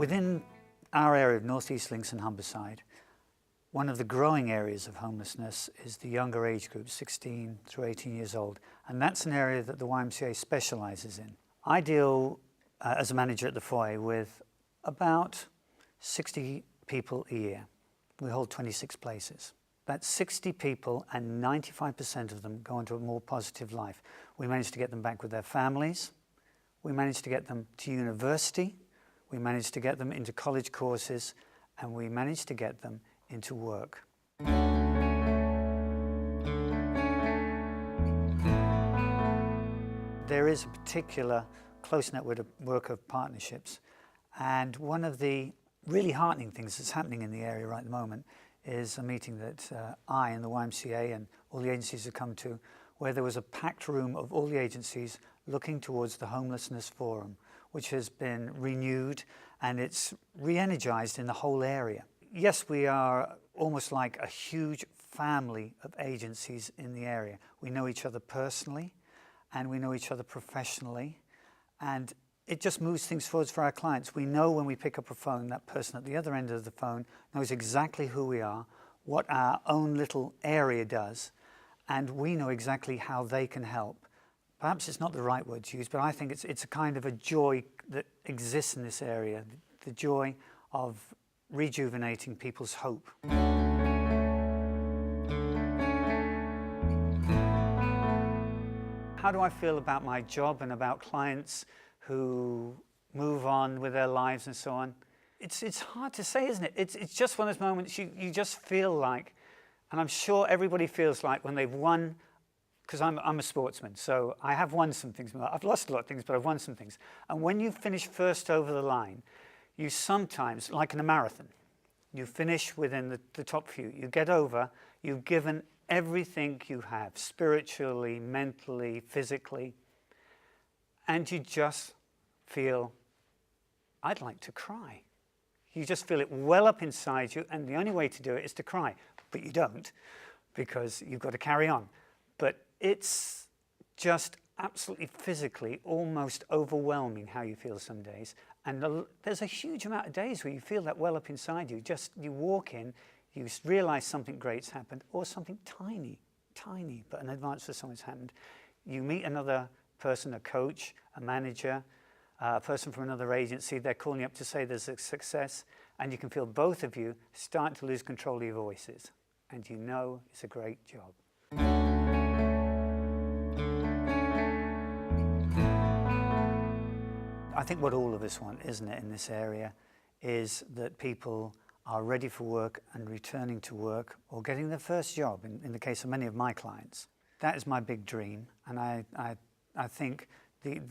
Within our area of North East Links and Humberside, one of the growing areas of homelessness is the younger age group, 16 through 18 years old, and that's an area that the YMCA specialises in. I deal as a manager at the Foyer with about 60 people a year. We hold 26 places. That's 60 people, and 95% of them go into a more positive life. We manage to get them back with their families. We manage to get them to university. We manage to get them into college courses, and we manage to get them into work. There is a particular close network of partnerships, and one of the really heartening things that's happening in the area right at the moment is a meeting that I and the YMCA and all the agencies have come to, where there was a packed room of all the agencies looking towards the Homelessness Forum, which has been renewed and it's re-energized in the whole area. Yes, we are almost like a huge family of agencies in the area. We know each other personally and we know each other professionally, and it just moves things forwards for our clients. We know when we pick up a phone, that person at the other end of the phone knows exactly who we are, what our own little area does, and we know exactly how they can help. Perhaps it's not the right word to use, but I think it's a kind of a joy that exists in this area, the joy of rejuvenating people's hope. How do I feel about my job and about clients who move on with their lives and so on? It's hard to say, isn't it? It's just one of those moments you just feel like, and I'm sure everybody feels like when they've won, because I'm a sportsman, so I have won some things. I've lost a lot of things, but I've won some things. And when you finish first over the line, you sometimes, like in a marathon, you finish within the top few. You get over, you've given everything you have, spiritually, mentally, physically, and you just feel, I'd like to cry. You just feel it well up inside you, and the only way to do it is to cry. But you don't, because you've got to carry on. But it's just absolutely physically almost overwhelming how you feel some days. And there's a huge amount of days where you feel that well up inside you. Just you walk in, you realize something great's happened, or something tiny, but an advance for someone's happened. You meet another person, a coach, a manager, a person from another agency, they're calling you up to say there's a success, and you can feel both of you start to lose control of your voices. And you know it's a great job. I think what all of us want, isn't it, in this area, is that people are ready for work and returning to work or getting their first job, in the case of many of my clients. That is my big dream, and I think I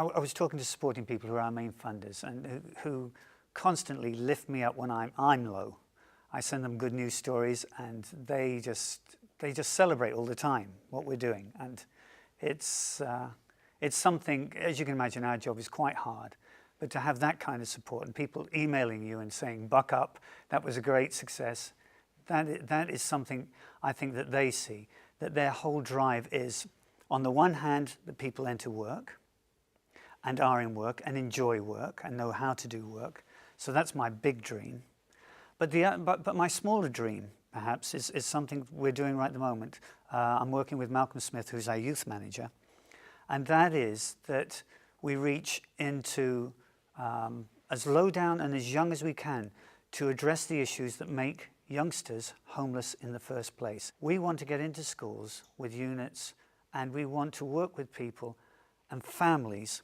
was talking to supporting people who are our main funders and who constantly lift me up when I'm low. I send them good news stories, and they just celebrate all the time what we're doing, and it's something, as you can imagine, our job is quite hard, but to have that kind of support and people emailing you and saying, buck up, that was a great success, that is something I think that they see, that their whole drive is, on the one hand, that people enter work and are in work and enjoy work and know how to do work. So that's my big dream. But my smaller dream, perhaps, is something we're doing right at the moment. I'm working with Malcolm Smith, who's our youth manager, and that is that we reach into as low down and as young as we can to address the issues that make youngsters homeless in the first place. We want to get into schools with units, and we want to work with people and families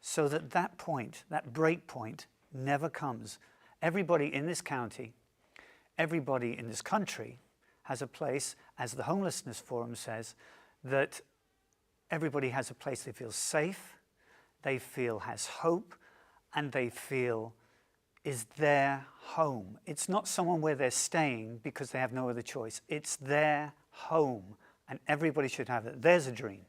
so that that point, that break point, never comes. Everybody in this county, everybody in this country has a place, as the Homelessness Forum says, that everybody has a place they feel safe, they feel has hope, and they feel is their home. It's not someone where they're staying because they have no other choice. It's their home, and everybody should have it. There's a dream.